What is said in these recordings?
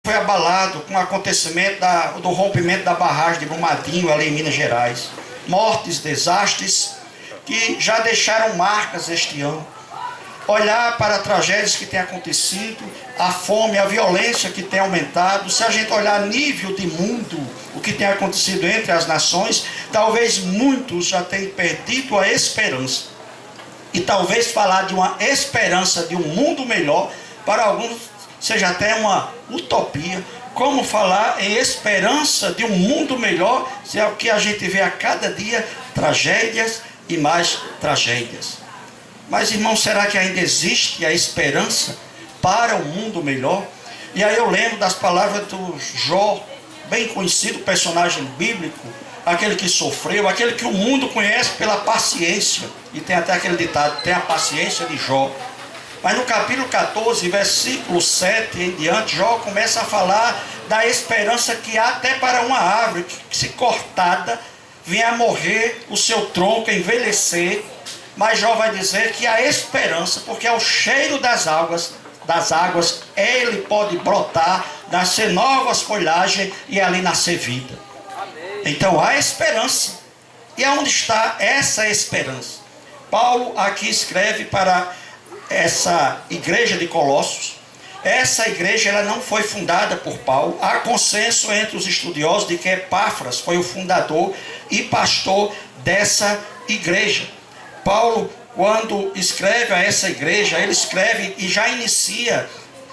foi abalado com o acontecimento do rompimento da barragem de Brumadinho, ali em Minas Gerais. Mortes, desastres que já deixaram marcas este ano. Olhar para tragédias que têm acontecido, a fome, a violência que tem aumentado. Se a gente olhar a nível de mundo, o que tem acontecido entre as nações, talvez muitos já tenham perdido a esperança. E talvez falar de uma esperança de um mundo melhor, para alguns seja até uma utopia. Como falar em esperança de um mundo melhor, se é o que a gente vê a cada dia, tragédias e mais tragédias. Mas, irmão, será que ainda existe a esperança para um mundo melhor? E aí eu lembro das palavras do Jó, bem conhecido personagem bíblico, aquele que sofreu, aquele que o mundo conhece pela paciência. E tem até aquele ditado, tem a paciência de Jó. Mas no capítulo 14, versículo 7 em diante, Jó começa a falar da esperança que há até para uma árvore que, se cortada, vem a morrer o seu tronco, envelhecer. Mas Jó vai dizer que há esperança, porque ao cheiro das águas ele pode brotar, nascer novas folhagens e ali nascer vida. Então há esperança. E aonde está essa esperança? Paulo aqui escreve para essa igreja de Colossos. Essa igreja ela não foi fundada por Paulo. Há consenso entre os estudiosos de que Epáfras foi o fundador e pastor dessa igreja. Paulo, quando escreve a essa igreja, ele escreve e já inicia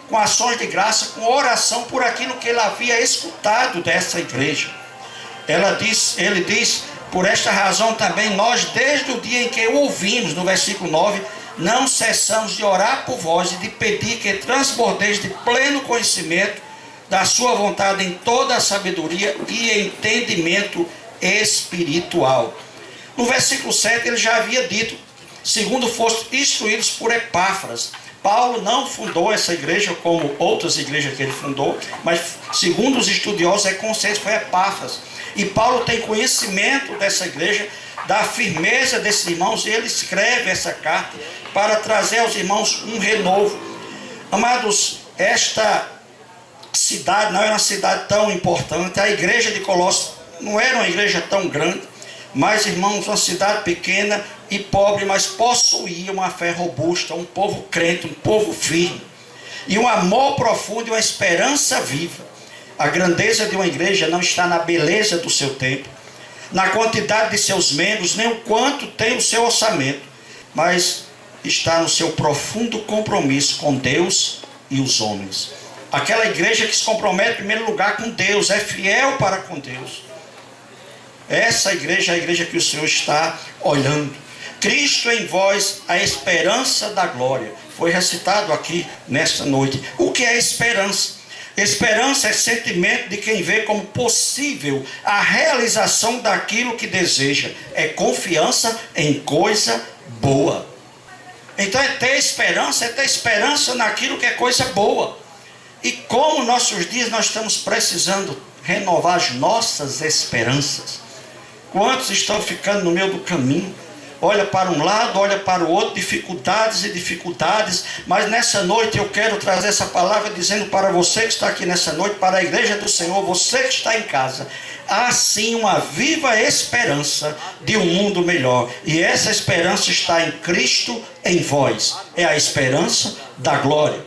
com ações de graça, com oração por aquilo que ele havia escutado dessa igreja. Ele diz, por esta razão também nós, desde o dia em que o ouvimos, no versículo 9, não cessamos de orar por vós e de pedir que transbordeis de pleno conhecimento da sua vontade em toda a sabedoria e entendimento espiritual. No versículo 7 ele já havia dito, segundo foste instruídos por Epáfras. Paulo não fundou essa igreja como outras igrejas que ele fundou, mas segundo os estudiosos é consenso, foi Epáfras. E Paulo tem conhecimento dessa igreja, da firmeza desses irmãos, e ele escreve essa carta para trazer aos irmãos um renovo. Amados, esta cidade não era uma cidade tão importante, a igreja de Colossos não era uma igreja tão grande, mas, irmãos, uma cidade pequena e pobre, mas possuía uma fé robusta, um povo crente, um povo firme, e um amor profundo e uma esperança viva. A grandeza de uma igreja não está na beleza do seu templo, na quantidade de seus membros, nem o quanto tem o seu orçamento, mas está no seu profundo compromisso com Deus e os homens. Aquela igreja que se compromete em primeiro lugar com Deus, é fiel para com Deus. Essa igreja é a igreja que o Senhor está olhando. Cristo em vós, a esperança da glória. Foi recitado aqui nesta noite. O que é esperança? Esperança é sentimento de quem vê como possível a realização daquilo que deseja. É confiança em coisa boa. Então é ter esperança naquilo que é coisa boa. E como nossos dias nós estamos precisando renovar as nossas esperanças. Quantos estão ficando no meio do caminho? Olha para um lado, olha para o outro, dificuldades e dificuldades. Mas nessa noite eu quero trazer essa palavra dizendo para você que está aqui nessa noite, para a igreja do Senhor, você que está em casa, há sim uma viva esperança de um mundo melhor. E essa esperança está em Cristo em vós. É a esperança da glória.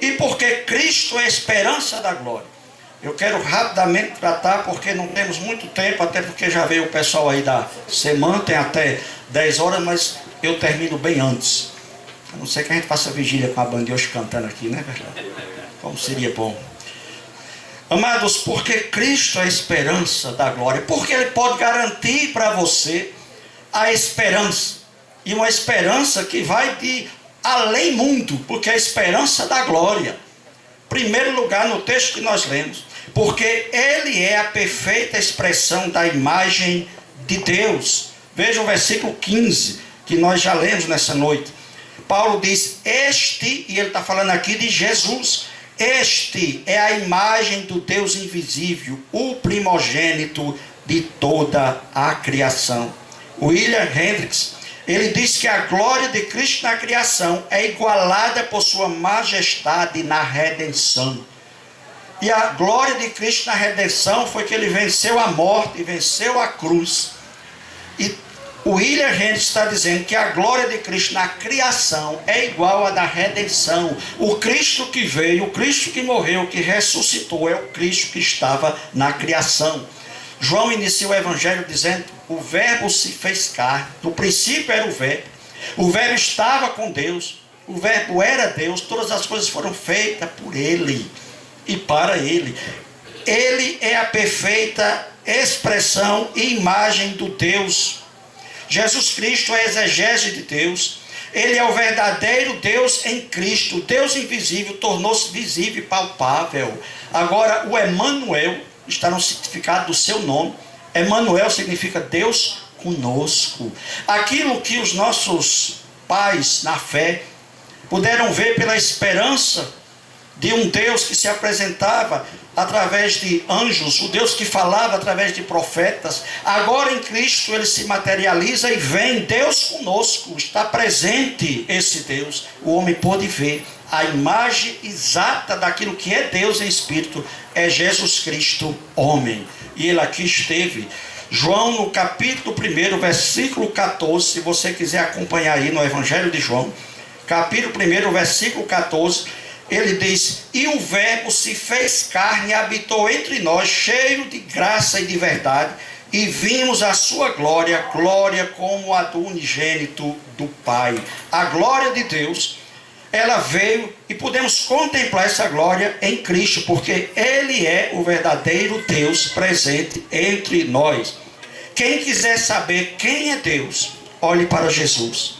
E porque Cristo é a esperança da glória, eu quero rapidamente tratar, porque não temos muito tempo, até porque já veio o pessoal aí da semana, tem até 10 horas, mas eu termino bem antes. A não ser que a gente faça vigília com a banda de hoje cantando aqui, né? Como seria bom. Amados, porque Cristo é a esperança da glória, porque Ele pode garantir para você a esperança, e uma esperança que vai de além mundo, porque é a esperança da glória. Primeiro lugar, no texto que nós lemos, porque Ele é a perfeita expressão da imagem de Deus. Veja o versículo 15, que nós já lemos nessa noite. Paulo diz, e ele está falando aqui de Jesus, este é a imagem do Deus invisível, o primogênito de toda a criação. William Hendricks, ele diz que a glória de Cristo na criação é igualada por sua majestade na redenção. E a glória de Cristo na redenção foi que ele venceu a morte, venceu a cruz. E o William Hendricks está dizendo que a glória de Cristo na criação é igual à da redenção. O Cristo que veio, o Cristo que morreu, que ressuscitou, é o Cristo que estava na criação. João inicia o Evangelho dizendo: o verbo se fez carne. No princípio era o verbo estava com Deus, o verbo era Deus, todas as coisas foram feitas por Ele e para Ele. Ele é a perfeita expressão e imagem do Deus. Jesus Cristo é a exegese de Deus. Ele é o verdadeiro Deus em Cristo. O Deus invisível tornou-se visível e palpável. Agora, o Emanuel está no significado do seu nome. Emanuel significa Deus conosco. Aquilo que os nossos pais na fé puderam ver pela esperança de um Deus que se apresentava através de anjos, o Deus que falava através de profetas, agora em Cristo ele se materializa e vem Deus conosco, está presente esse Deus. O homem pôde ver a imagem exata daquilo que é Deus em espírito, é Jesus Cristo homem, e ele aqui esteve. João no capítulo 1, versículo 14, se você quiser acompanhar aí no Evangelho de João, capítulo 1, versículo 14, ele diz: e o verbo se fez carne e habitou entre nós, cheio de graça e de verdade, e vimos a sua glória, glória como a do unigênito do Pai. A glória de Deus, ela veio e podemos contemplar essa glória em Cristo, porque Ele é o verdadeiro Deus presente entre nós. Quem quiser saber quem é Deus, olhe para Jesus.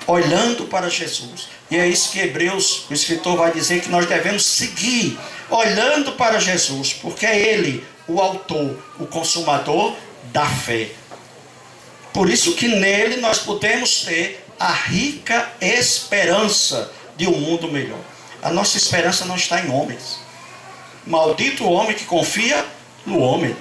Olhando para Jesus. E é isso que Hebreus, o escritor vai dizer que nós devemos seguir, olhando para Jesus, porque é Ele o autor, o consumador da fé. Por isso que nele nós podemos ter a rica esperança de um mundo melhor. A nossa esperança não está em homens. Maldito o homem que confia no homem.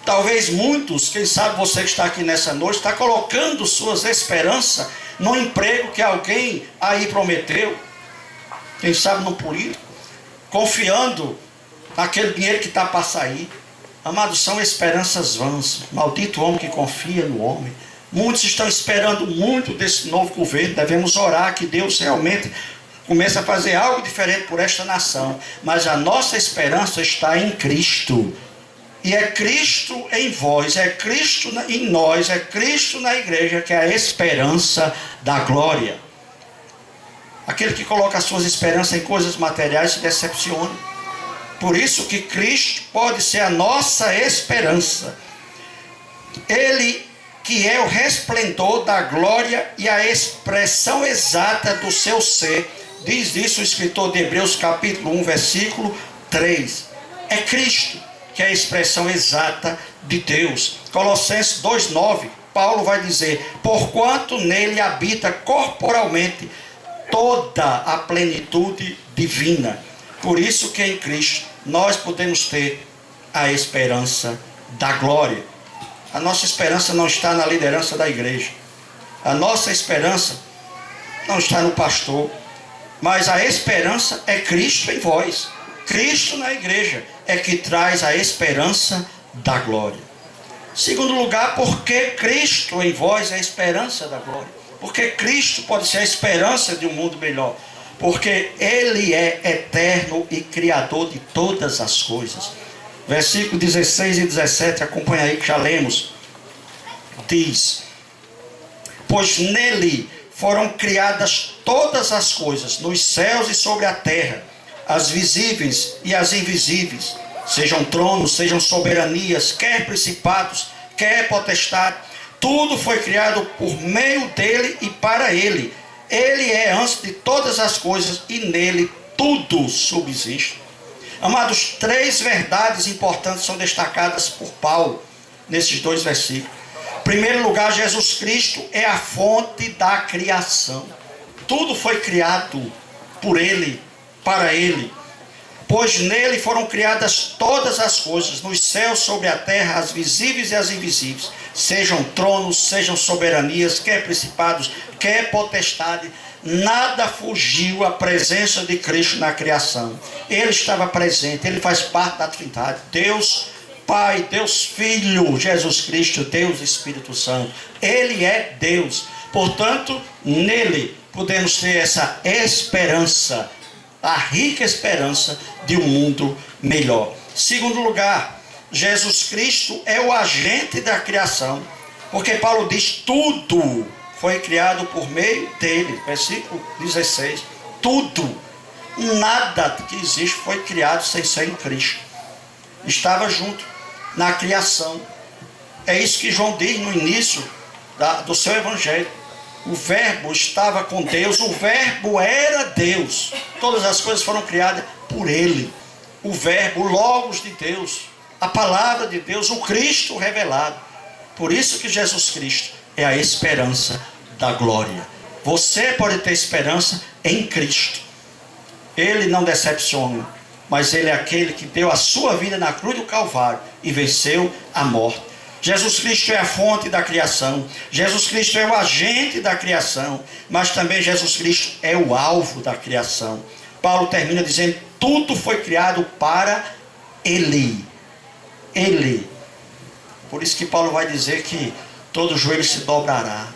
Talvez muitos, quem sabe você que está aqui nessa noite, está colocando suas esperanças no emprego que alguém aí prometeu, quem sabe no político, confiando naquele dinheiro que está para sair. Amados, são esperanças vãs. Maldito o homem que confia no homem. Muitos estão esperando muito desse novo governo. Devemos orar que Deus realmente comece a fazer algo diferente por esta nação. Mas a nossa esperança está em Cristo. E é Cristo em vós, é Cristo em nós, é Cristo na igreja, que é a esperança da glória. Aquele que coloca as suas esperanças em coisas materiais se decepciona. Por isso que Cristo pode ser a nossa esperança. Ele que é o resplendor da glória e a expressão exata do seu ser. Diz isso o escritor de Hebreus capítulo 1, versículo 3. É Cristo que é a expressão exata de Deus. Colossenses 2,9, Paulo vai dizer: porquanto nele habita corporalmente toda a plenitude divina. Por isso que em Cristo nós podemos ter a esperança da glória. A nossa esperança não está na liderança da igreja. A nossa esperança não está no pastor. Mas a esperança é Cristo em vós. Cristo na igreja é que traz a esperança da glória. Segundo lugar, porque Cristo em vós é a esperança da glória. Porque Cristo pode ser a esperança de um mundo melhor. Porque Ele é eterno e criador de todas as coisas. Versículo 16 e 17, acompanha aí que já lemos. Diz: pois nele foram criadas todas as coisas, nos céus e sobre a terra, as visíveis e as invisíveis, sejam tronos, sejam soberanias, quer principados, quer potestade, tudo foi criado por meio dele e para ele. Ele é antes de todas as coisas e nele tudo subsiste. Amados, 3 verdades importantes são destacadas por Paulo nesses 2 versículos. Em primeiro lugar, Jesus Cristo é a fonte da criação. Tudo foi criado por ele, para ele. Pois nele foram criadas todas as coisas, nos céus, sobre a terra, as visíveis e as invisíveis, sejam tronos, sejam soberanias, quer principados, quer potestade. nada fugiu à presença de Cristo na criação. Ele estava presente, ele faz parte da Trindade. Deus Pai, Deus Filho, Jesus Cristo, Deus Espírito Santo. Ele é Deus. Portanto, nele podemos ter essa esperança, a rica esperança de um mundo melhor. Segundo lugar, Jesus Cristo é o agente da criação, porque Paulo diz: tudo foi criado por meio dele. Versículo 16. Tudo, nada que existe foi criado sem ser em Cristo. Estava junto na criação. É isso que João diz no início do seu evangelho. O verbo estava com Deus, o verbo era Deus. Todas as coisas foram criadas por ele. O verbo, o logos de Deus, a palavra de Deus, o Cristo revelado. Por isso que Jesus Cristo é a esperança da glória. Você pode ter esperança em Cristo. Ele não decepciona, mas ele é aquele que deu a sua vida na cruz do Calvário e venceu a morte. Jesus Cristo é a fonte da criação. Jesus Cristo é o agente da criação, mas também Jesus Cristo é o alvo da criação. Paulo termina dizendo: tudo foi criado para ele. Ele. Por isso que Paulo vai dizer que todo joelho se dobrará,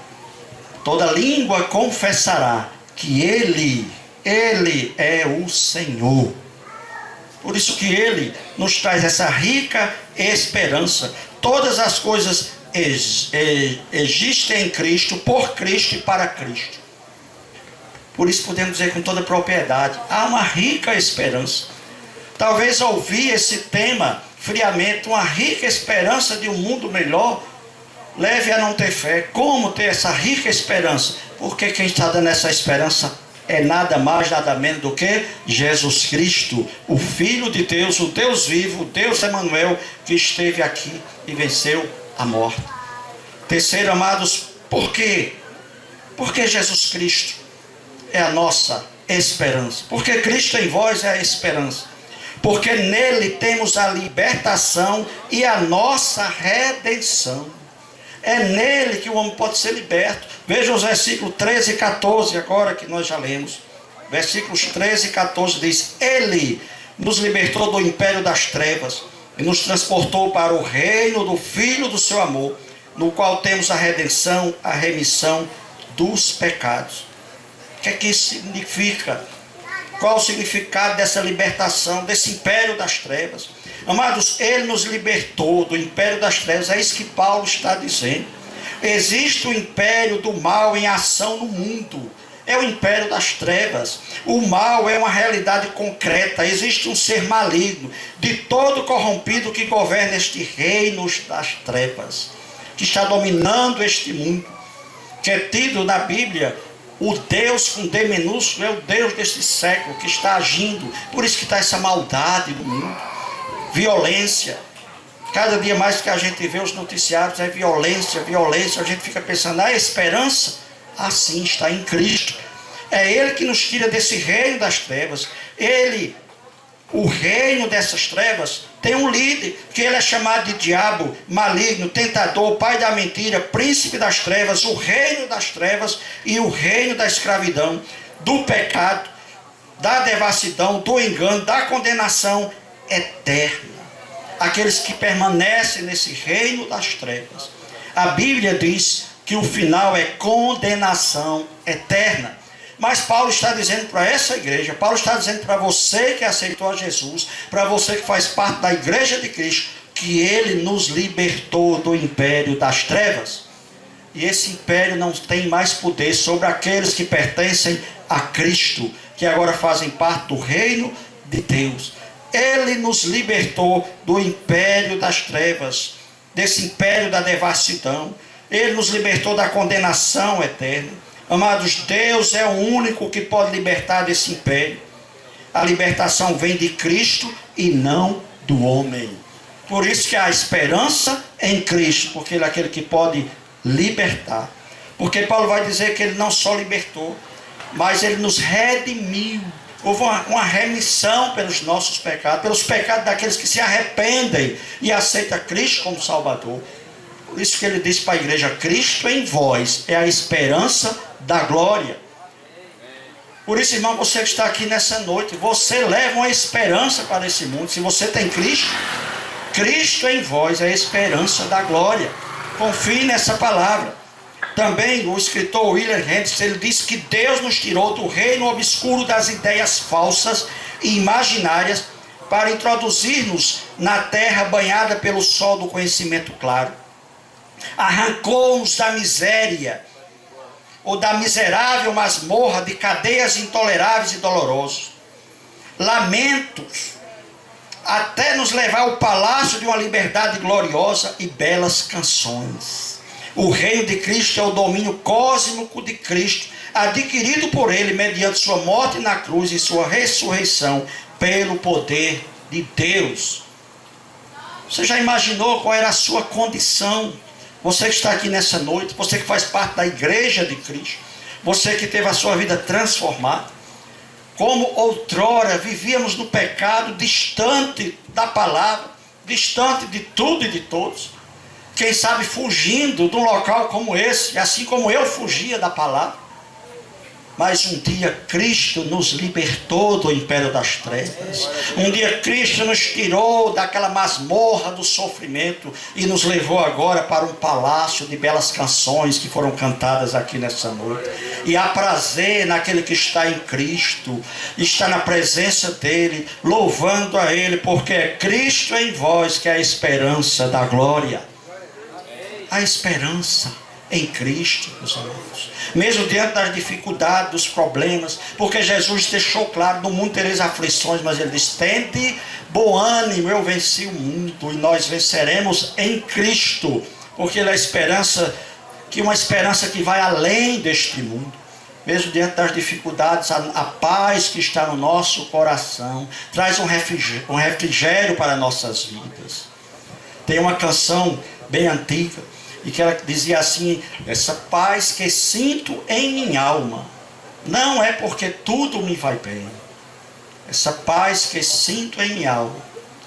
toda língua confessará que Ele é o Senhor. Por isso que Ele nos traz essa rica esperança. Todas as coisas existem em Cristo, por Cristo e para Cristo. Por isso podemos dizer com toda propriedade: há uma rica esperança. Talvez ouvir esse tema friamente, uma rica esperança de um mundo melhor, leve a não ter fé. Como ter essa rica esperança? Porque quem está dando essa esperança é nada mais, nada menos do que Jesus Cristo, o Filho de Deus, o Deus vivo, o Deus Emanuel, que esteve aqui e venceu a morte. Terceiro, amados, por quê? Porque Jesus Cristo é a nossa esperança. Porque Cristo em vós é a esperança. Porque nele temos a libertação e a nossa redenção. É nele que o homem pode ser liberto. Veja os versículos 13 e 14 agora que nós já lemos. Versículos 13 e 14 diz: Ele nos libertou do império das trevas e nos transportou para o reino do Filho do seu amor, no qual temos a redenção, a remissão dos pecados. O que é que isso significa? Qual o significado dessa libertação, desse império das trevas? Amados, Ele nos libertou do império das trevas. É isso que Paulo está dizendo. Existe o império do mal em ação no mundo. É o império das trevas. O mal é uma realidade concreta. Existe um ser maligno, de todo corrompido, que governa este reino das trevas, que está dominando este mundo, que é tido na Bíblia o Deus com D minúsculo, é o Deus deste século que está agindo. Por isso que está essa maldade no mundo, violência. Cada dia mais que a gente vê os noticiários é violência, violência. A gente fica pensando: a esperança, assim, está em Cristo. É Ele que nos tira desse reino das trevas. Ele, o reino dessas trevas, tem um líder, que ele é chamado de diabo, maligno, tentador, pai da mentira, príncipe das trevas, o reino das trevas e o reino da escravidão, do pecado, da devassidão, do engano, da condenação eterna. Aqueles que permanecem nesse reino das trevas. A Bíblia diz que o final é condenação eterna. Mas Paulo está dizendo para essa igreja, Paulo está dizendo para você que aceitou a Jesus, para você que faz parte da igreja de Cristo, que Ele nos libertou do império das trevas. E esse império não tem mais poder sobre aqueles que pertencem a Cristo, que agora fazem parte do reino de Deus. Ele nos libertou do império das trevas, desse império da devassidão. Ele nos libertou da condenação eterna. Amados, Deus é o único que pode libertar desse império. A libertação vem de Cristo e não do homem. Por isso que há esperança em Cristo, porque Ele é aquele que pode libertar. Porque Paulo vai dizer que Ele não só libertou, mas Ele nos redimiu. Houve uma remissão pelos nossos pecados, pelos pecados daqueles que se arrependem e aceitam Cristo como Salvador. Por isso que ele diz para a igreja: Cristo em vós é a esperança da glória. Por isso, irmão, você que está aqui nessa noite, você leva uma esperança para esse mundo. Se você tem Cristo, Cristo em vós é a esperança da glória. Confie nessa palavra. Também o escritor William Hendricks, ele diz que Deus nos tirou do reino obscuro das ideias falsas e imaginárias para introduzir-nos na terra banhada pelo sol do conhecimento claro. Arrancou-nos da miséria, ou da miserável masmorra de cadeias intoleráveis e dolorosos, lamentos, até nos levar ao palácio de uma liberdade gloriosa e belas canções. O reino de Cristo é o domínio cósmico de Cristo, adquirido por Ele mediante sua morte na cruz e sua ressurreição pelo poder de Deus. Você já imaginou qual era a sua condição? Você que está aqui nessa noite, você que faz parte da igreja de Cristo, você que teve a sua vida transformada, como outrora vivíamos no pecado, distante da palavra, distante de tudo e de todos, quem sabe fugindo de um local como esse, assim como eu fugia da palavra. Mas um dia Cristo nos libertou do império das trevas. Um dia Cristo nos tirou daquela masmorra do sofrimento e nos levou agora para um palácio de belas canções que foram cantadas aqui nessa noite. E há prazer naquele que está em Cristo, está na presença dEle, louvando a Ele, porque é Cristo em vós que é a esperança da glória. A esperança em Cristo, meus amados. Mesmo diante das dificuldades, dos problemas, porque Jesus deixou claro, no mundo tereis aflições, mas Ele diz, tende bom ânimo, eu venci o mundo, e nós venceremos em Cristo, porque Ele é a esperança, uma esperança que vai além deste mundo. Mesmo diante das dificuldades, a paz que está no nosso coração, traz um refrigério para nossas vidas. Tem uma canção bem antiga, e que ela dizia assim, essa paz que sinto em minha alma, não é porque tudo me vai bem. Essa paz que sinto em minha alma,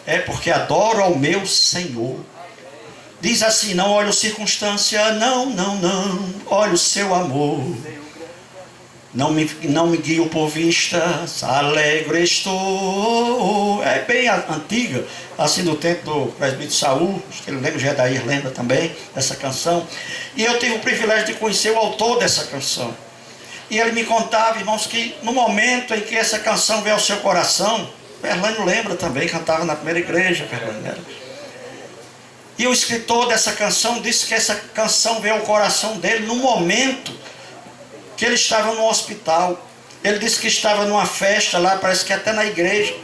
é porque adoro ao meu Senhor. Diz assim, não olho circunstância, não, olho o seu amor. Não me guio por vistas, alegre estou. É bem antiga, assim do tempo do presbítero Saul, acho que ele lembra, Gedair lembra também dessa canção. E eu tive o privilégio de conhecer o autor dessa canção. E ele me contava, irmãos, que no momento em que essa canção veio ao seu coração, Perlânio lembra também, cantava na primeira igreja, Perlânio era. E o escritor dessa canção disse que essa canção veio ao coração dele no momento que ele estava no hospital. Ele disse que estava numa festa lá, parece que até na igreja,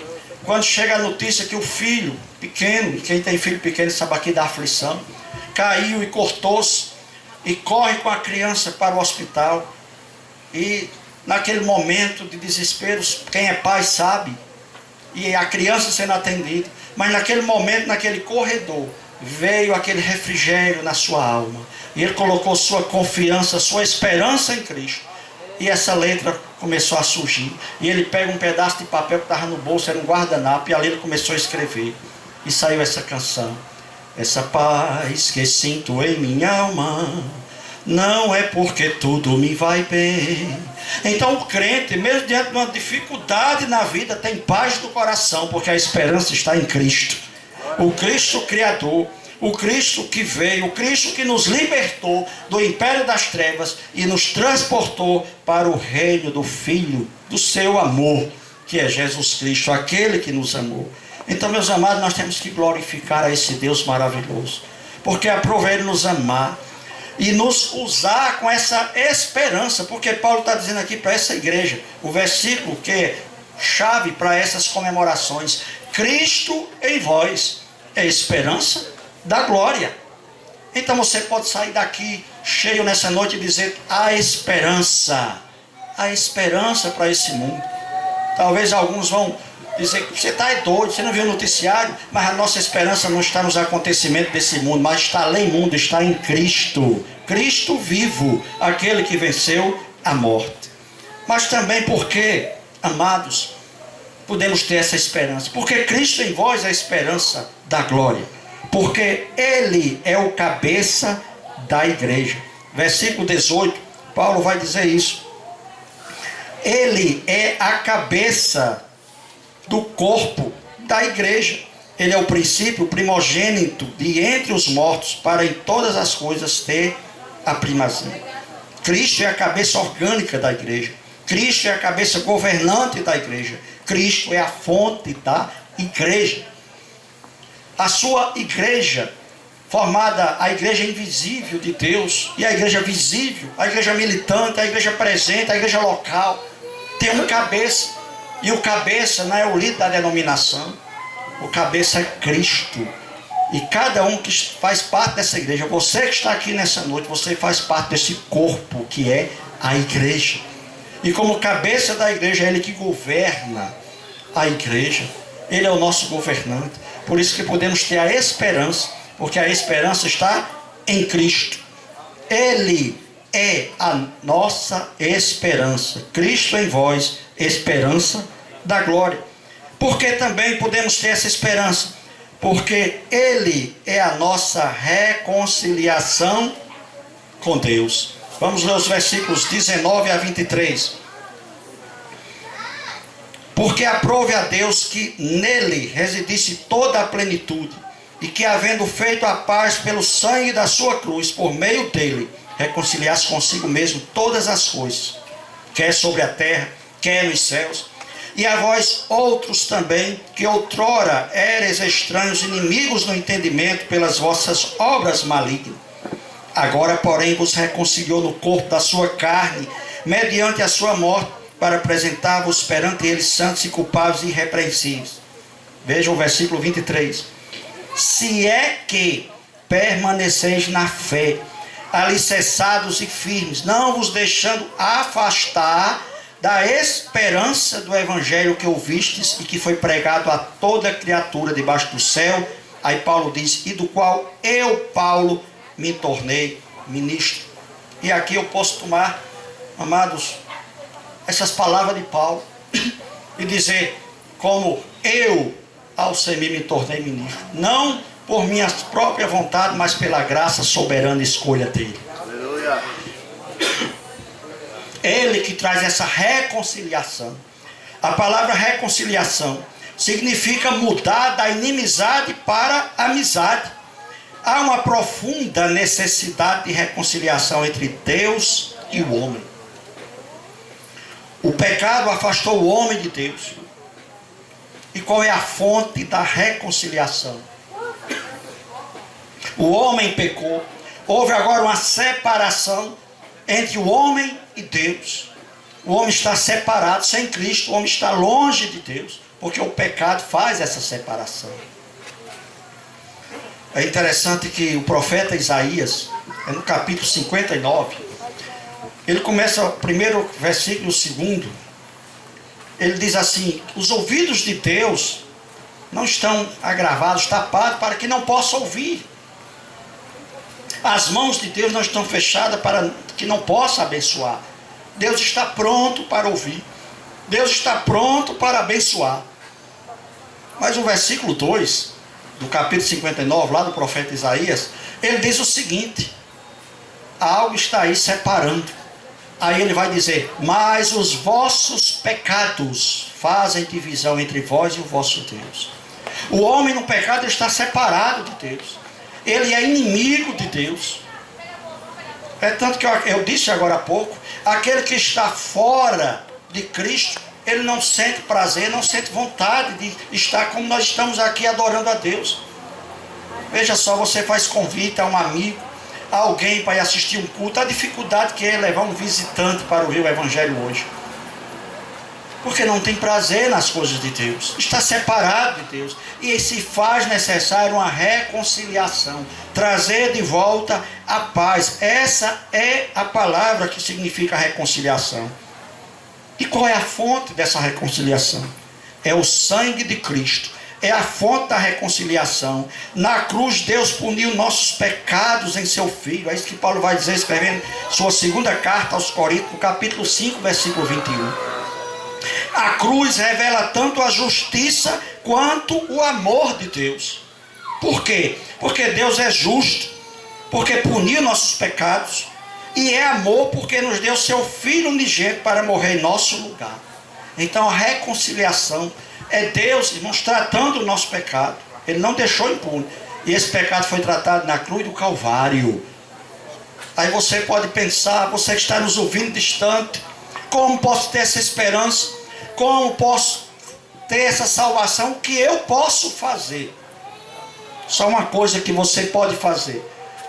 quando chega a notícia que o filho pequeno, quem tem filho pequeno sabe aqui da aflição, caiu e cortou-se, e corre com a criança para o hospital. E naquele momento de desespero, quem é pai sabe, e a criança sendo atendida, mas naquele momento, naquele corredor, veio aquele refrigério na sua alma, e ele colocou sua confiança, sua esperança em Cristo, e essa letra começou a surgir, e ele pega um pedaço de papel que estava no bolso, era um guardanapo, e ali ele começou a escrever, e saiu essa canção, essa paz que sinto em minha alma, não é porque tudo me vai bem. Então o crente, mesmo diante de uma dificuldade na vida, tem paz do coração, porque a esperança está em Cristo, o Cristo Criador, o Cristo que veio, o Cristo que nos libertou do império das trevas e nos transportou para o reino do Filho, do seu amor, que é Jesus Cristo, aquele que nos amou. Então, meus amados, nós temos que glorificar a esse Deus maravilhoso, porque aprova Ele nos amar e nos usar com essa esperança, porque Paulo está dizendo aqui para essa igreja, o versículo que é chave para essas comemorações, Cristo em vós é esperança da glória. Então você pode sair daqui cheio nessa noite e dizer, a esperança para esse mundo. Talvez alguns vão dizer que você está doido, você não viu o noticiário, mas a nossa esperança não está nos acontecimentos desse mundo, mas está além do mundo, está em Cristo, Cristo vivo, aquele que venceu a morte. Mas também porque, amados, podemos ter essa esperança, porque Cristo em vós é a esperança da glória, porque Ele é o cabeça da igreja. Versículo 18, Paulo vai dizer isso, Ele é a cabeça do corpo da igreja. Ele é o princípio, o primogênito de entre os mortos, para em todas as coisas ter a primazia. Cristo é a cabeça orgânica da igreja. Cristo é a cabeça governante da igreja. Cristo é a fonte da igreja. A sua igreja, formada a igreja invisível de Deus, e a igreja visível, a igreja militante, a igreja presente, a igreja local, tem um cabeça. E o cabeça não é o líder da denominação. O cabeça é Cristo. E cada um que faz parte dessa igreja, você que está aqui nessa noite, você faz parte desse corpo que é a igreja. E como cabeça da igreja, é Ele que governa a igreja. Ele é o nosso governante. Por isso que podemos ter a esperança, porque a esperança está em Cristo. Ele é a nossa esperança. Cristo em vós, esperança da glória. Por que também podemos ter essa esperança? Porque Ele é a nossa reconciliação com Deus. Vamos ler os versículos 19 a 23. Porque aprove a Deus que nele residisse toda a plenitude, e que, havendo feito a paz pelo sangue da sua cruz, por meio dele, reconciliasse consigo mesmo todas as coisas, quer sobre a terra, quer nos céus. E a vós outros também, que outrora eres estranhos, inimigos no entendimento pelas vossas obras malignas, agora, porém, vos reconciliou no corpo da sua carne, mediante a sua morte, para apresentar-vos perante ele santos e culpados e irrepreensíveis. Vejam o versículo 23. Se é que permaneceis na fé, alicerçados e firmes, não vos deixando afastar da esperança do evangelho que ouvistes e que foi pregado a toda criatura debaixo do céu. Aí Paulo diz, e do qual eu, Paulo, me tornei ministro. E aqui eu posso tomar, amados, essas palavras de Paulo e dizer, como eu, ao ser me tornei ministro, não por minha própria vontade, mas pela graça soberana escolha dele. Aleluia. Ele que traz essa reconciliação. A palavra reconciliação significa mudar da inimizade para amizade. Há uma profunda necessidade de reconciliação entre Deus e o homem. O pecado afastou o homem de Deus. E qual é a fonte da reconciliação? O homem pecou. Houve agora uma separação entre o homem e Deus. O homem está separado, sem Cristo. O homem está longe de Deus, porque o pecado faz essa separação. É interessante que o profeta Isaías, no capítulo 59, ele começa o primeiro versículo, o segundo. Ele diz assim, os ouvidos de Deus não estão agravados, tapados, para que não possa ouvir. As mãos de Deus não estão fechadas para que não possa abençoar. Deus está pronto para ouvir. Deus está pronto para abençoar. Mas o versículo 2, do capítulo 59, lá do profeta Isaías, ele diz o seguinte, algo está aí separando. Aí ele vai dizer, mas os vossos pecados fazem divisão entre vós e o vosso Deus. O homem no pecado está separado de Deus. Ele é inimigo de Deus. É tanto que eu disse agora há pouco, aquele que está fora de Cristo, ele não sente prazer, não sente vontade de estar como nós estamos aqui adorando a Deus. Veja só, você faz convite a um amigo, a alguém para ir assistir um culto, a dificuldade que é levar um visitante para ouvir o evangelho hoje. Porque não tem prazer nas coisas de Deus, está separado de Deus, e se faz necessário uma reconciliação, trazer de volta a paz. Essa é a palavra que significa reconciliação. E qual é a fonte dessa reconciliação? É o sangue de Cristo, é a fonte da reconciliação. Na cruz Deus puniu nossos pecados em seu Filho. É isso que Paulo vai dizer escrevendo sua segunda carta aos Coríntios, no capítulo 5, versículo 21. A cruz revela tanto a justiça quanto o amor de Deus. Por quê? Porque Deus é justo, porque puniu nossos pecados, E é amor porque nos deu seu Filho unigênito para morrer em nosso lugar. Então a reconciliação é Deus, irmãos, tratando o nosso pecado. Ele não deixou impune. E esse pecado foi tratado na cruz do Calvário. Aí você pode pensar, você que está nos ouvindo distante, como posso ter essa esperança? Como posso ter essa salvação? O que eu posso fazer? Só uma coisa que você pode fazer: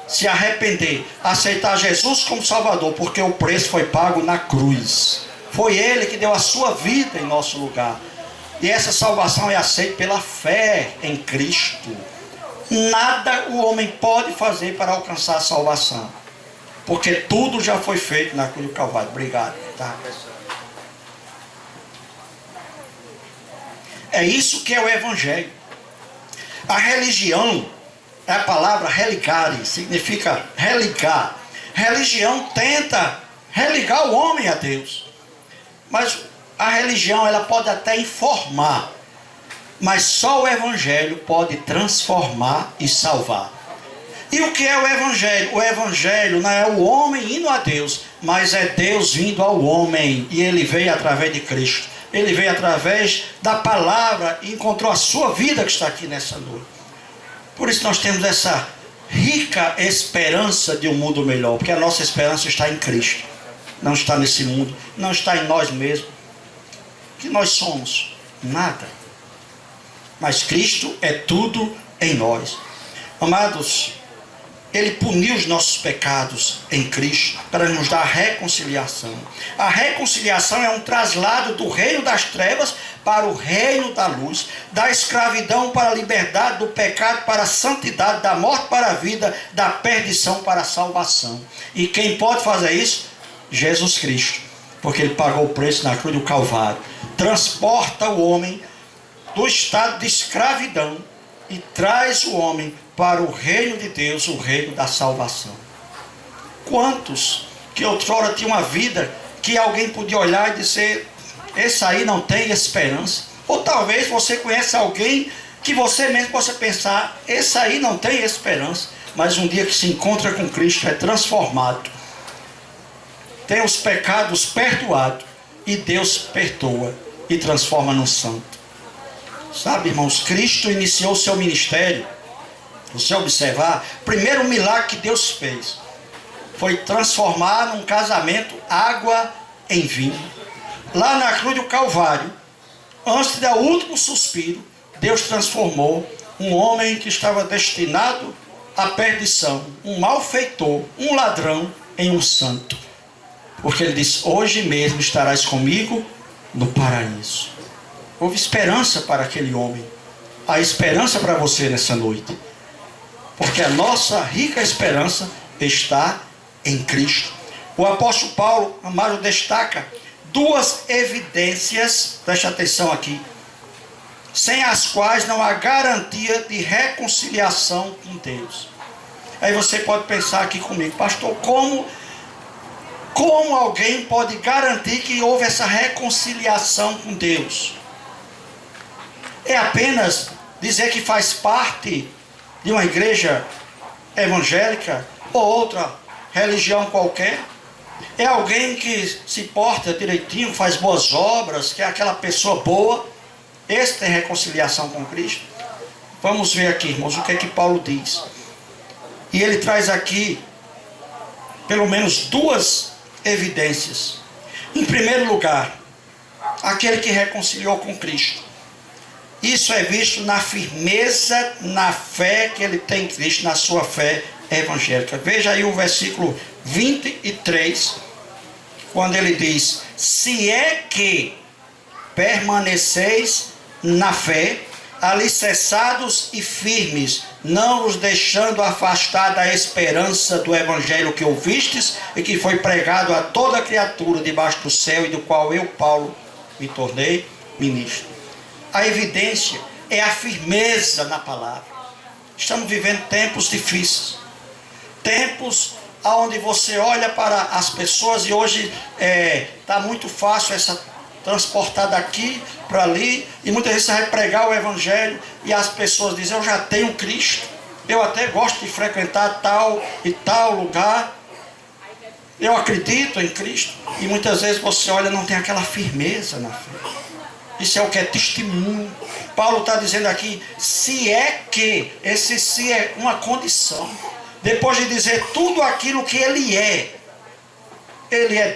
se arrepender, aceitar Jesus como Salvador, porque o preço foi pago na cruz. Foi Ele que deu a sua vida em nosso lugar. E essa salvação é aceita pela fé em Cristo. Nada o homem pode fazer para alcançar a salvação, porque tudo já foi feito na cruz do Calvário. Obrigado. Tá? É isso que é o Evangelho. A religião, a palavra religare, significa religar. Religião tenta religar o homem a Deus. Mas a religião, ela pode até informar, mas só o Evangelho pode transformar e salvar. E o que é o Evangelho? O Evangelho não é o homem indo a Deus, mas é Deus vindo ao homem. E ele veio através de Cristo. Ele veio através da palavra e encontrou a sua vida que está aqui nessa noite. Por isso nós temos essa rica esperança de um mundo melhor, porque a nossa esperança está em Cristo. Não está nesse mundo, não está em nós mesmos. O que nós somos? Nada. Mas Cristo é tudo em nós. Amados, Ele puniu os nossos pecados em Cristo para nos dar reconciliação. A reconciliação é um traslado do reino das trevas para o reino da luz, da escravidão para a liberdade, do pecado para a santidade, da morte para a vida, da perdição para a salvação. E quem pode fazer isso? Jesus Cristo, porque Ele pagou o preço na cruz do Calvário. Transporta o homem do estado de escravidão e traz o homem para o reino de Deus, o reino da salvação. Quantos que outrora tinham uma vida que alguém podia olhar e dizer: esse aí não tem esperança? Ou talvez você conheça alguém que você mesmo possa pensar: esse aí não tem esperança. Mas um dia que se encontra com Cristo, é transformado, tem os pecados perdoados, e Deus perdoa e transforma num santo. Sabe, irmãos, Cristo iniciou o seu ministério. Você observar, o primeiro milagre que Deus fez foi transformar num casamento água em vinho. Lá na cruz do Calvário, antes do último suspiro, Deus transformou um homem que estava destinado à perdição, um malfeitor, um ladrão, em um santo. Porque Ele disse: hoje mesmo estarás comigo no paraíso. Houve esperança para aquele homem. Há esperança para você nessa noite. Porque a nossa rica esperança está em Cristo. O apóstolo Paulo, amado, destaca duas evidências, preste atenção aqui, sem as quais não há garantia de reconciliação com Deus. Aí você pode pensar aqui comigo: pastor, como alguém pode garantir que houve essa reconciliação com Deus? É apenas dizer que faz parte de uma igreja evangélica ou outra religião qualquer? É alguém que se porta direitinho, faz boas obras, que é aquela pessoa boa? Esse tem reconciliação com Cristo? Vamos ver aqui, irmãos, o que é que Paulo diz. E ele traz aqui pelo menos duas evidências. Em primeiro lugar, aquele que reconciliou com Cristo. Isso é visto na firmeza, na fé que ele tem em Cristo, na sua fé evangélica. Veja aí o versículo 23, quando ele diz: se é que permaneceis na fé, alicerçados e firmes, não os deixando afastar da esperança do evangelho que ouvistes e que foi pregado a toda criatura debaixo do céu, e do qual eu, Paulo, me tornei ministro. A evidência é a firmeza na palavra. Estamos vivendo tempos difíceis, tempos onde você olha para as pessoas, e hoje está muito fácil essa transportar daqui para ali, e muitas vezes você vai pregar o evangelho e as pessoas dizem: eu já tenho Cristo, eu até gosto de frequentar tal e tal lugar. Eu acredito em Cristo. E muitas vezes você olha, não tem aquela firmeza na fé. Isso é o que é testemunho. Paulo está dizendo aqui, se é que, esse se é uma condição. Depois de dizer tudo aquilo que Ele é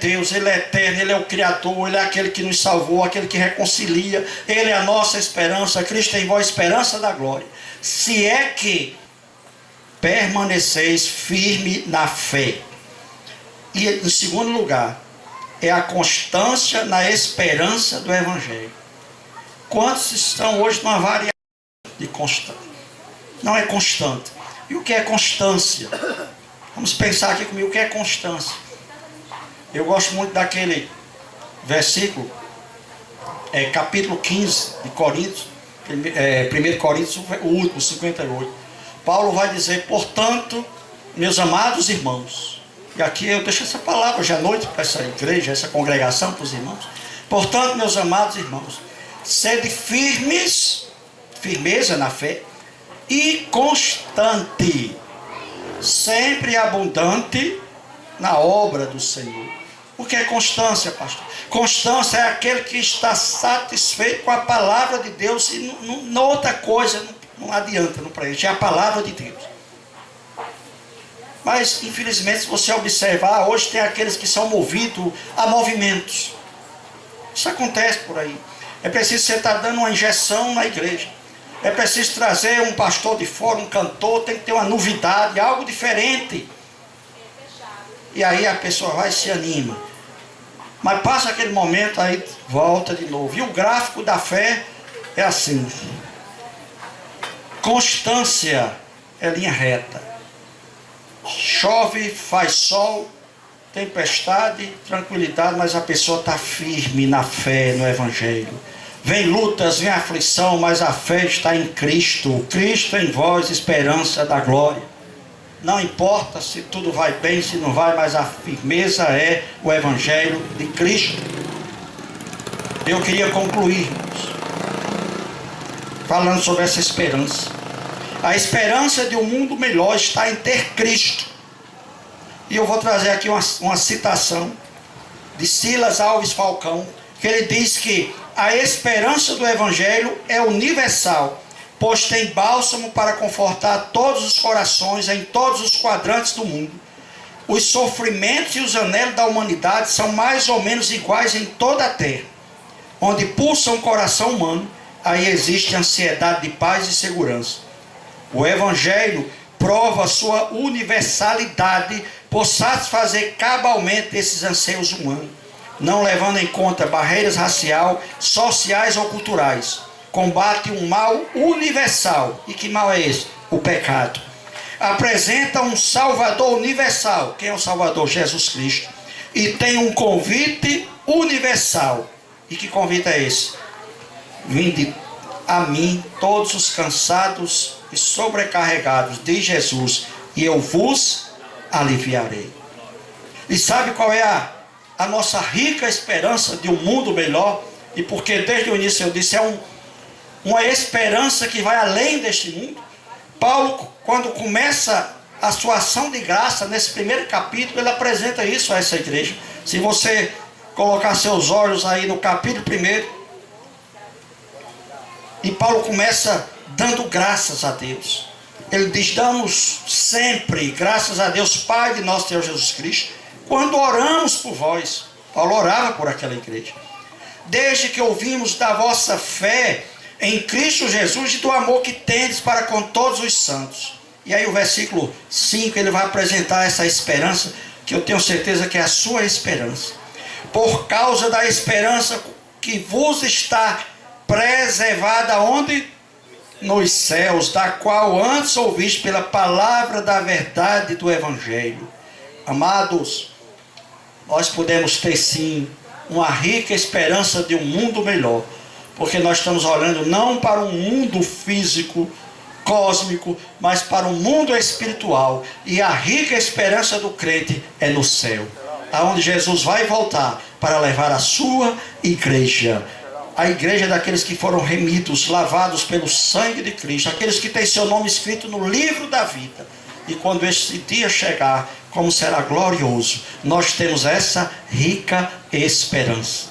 Deus, Ele é eterno, Ele é o Criador, Ele é aquele que nos salvou, aquele que reconcilia, Ele é a nossa esperança, Cristo em vós, esperança da glória. Se é que permaneceis firme na fé. E em segundo lugar, é a constância na esperança do Evangelho. Quantos estão hoje numa variação de constante? Não é constante. E o que é constância? Vamos pensar aqui comigo o que é constância. Eu gosto muito daquele versículo, capítulo 15 de Coríntios, 1 Coríntios, o último, 58. Paulo vai dizer, portanto, meus amados irmãos, e aqui eu deixo essa palavra hoje à noite para essa igreja, essa congregação, para os irmãos. Portanto, meus amados irmãos, sede firmes, firmeza na fé, e constante, sempre abundante na obra do Senhor. O que é constância, pastor? Constância é aquele que está satisfeito com a palavra de Deus e não outra coisa, não adianta, não preenche, é a palavra de Deus. Mas, infelizmente, se você observar, hoje tem aqueles que são movidos a movimentos. Isso acontece por aí. É preciso você estar dando uma injeção na igreja. É preciso trazer um pastor de fora, um cantor, tem que ter uma novidade, algo diferente. E aí a pessoa vai e se anima. Mas passa aquele momento, aí volta de novo. E o gráfico da fé é assim. Constância é linha reta. Chove, faz sol, tempestade, tranquilidade, mas a pessoa está firme na fé, no Evangelho. Vem lutas, vem aflição, mas a fé está em Cristo. Cristo em vós, esperança da glória. Não importa se tudo vai bem, se não vai, mas a firmeza é o Evangelho de Cristo. Eu queria concluir, irmãos, falando sobre essa esperança. A esperança de um mundo melhor está em ter Cristo. E eu vou trazer aqui uma citação de Silas Alves Falcão, que ele diz que a esperança do Evangelho é universal, pois tem bálsamo para confortar todos os corações em todos os quadrantes do mundo. Os sofrimentos e os anelos da humanidade são mais ou menos iguais em toda a terra. Onde pulsa um coração humano, aí existe ansiedade de paz e segurança. O Evangelho prova sua universalidade por satisfazer cabalmente esses anseios humanos, não levando em conta barreiras raciais, sociais ou culturais. Combate um mal universal. E que mal é esse? O pecado. Apresenta um Salvador universal. Quem é o Salvador? Jesus Cristo. E tem um convite universal. E que convite é esse? Vinde a mim todos os cansados e sobrecarregados, diz Jesus, e eu vos aliviarei. E sabe qual é a nossa rica esperança de um mundo melhor? E porque desde o início eu disse, uma esperança que vai além deste mundo. Paulo, quando começa a sua ação de graça, nesse primeiro capítulo, ele apresenta isso a essa igreja. Se você colocar seus olhos aí no capítulo 1, e Paulo começa dando graças a Deus. Ele diz, damos sempre graças a Deus, Pai de nosso Senhor Jesus Cristo, quando oramos por vós. Paulo orava por aquela igreja. Desde que ouvimos da vossa fé em Cristo Jesus e do amor que tendes para com todos os santos. E aí o versículo 5, ele vai apresentar essa esperança, que eu tenho certeza que é a sua esperança. Por causa da esperança que vos está preservada onde? Nos céus, da qual antes ouviste pela palavra da verdade do Evangelho. Amados, nós podemos ter sim uma rica esperança de um mundo melhor, porque nós estamos olhando não para um mundo físico, cósmico, mas para um mundo espiritual. E a rica esperança do crente é no céu, aonde Jesus vai voltar para levar a sua igreja. A igreja daqueles que foram remidos, lavados pelo sangue de Cristo, aqueles que têm seu nome escrito no livro da vida. E quando esse dia chegar, como será glorioso. Nós temos essa rica esperança.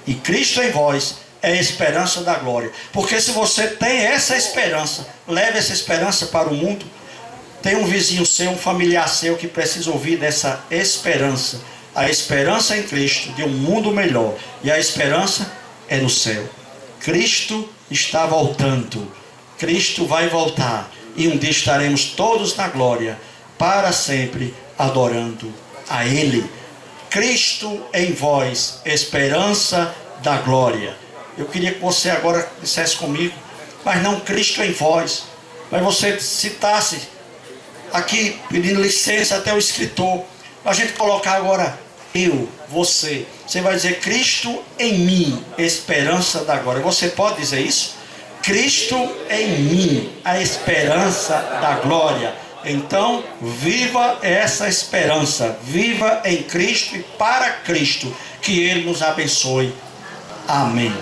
E Cristo em vós é a esperança da glória. Porque se você tem essa esperança, leve essa esperança para o mundo. Tem um vizinho seu, um familiar seu que precisa ouvir dessa esperança. A esperança em Cristo de um mundo melhor. E a esperança é no céu. Cristo está voltando. Cristo vai voltar. E um dia estaremos todos na glória, para sempre adorando a Ele. Cristo em vós, esperança da glória. Eu queria que você agora dissesse comigo, mas não Cristo em vós. Mas você citasse aqui, pedindo licença até o escritor, para a gente colocar agora eu, você. Você vai dizer Cristo em mim, esperança da glória. Você pode dizer isso? Cristo em mim, a esperança da glória. Então, viva essa esperança. Viva em Cristo e para Cristo. Que Ele nos abençoe. Amém.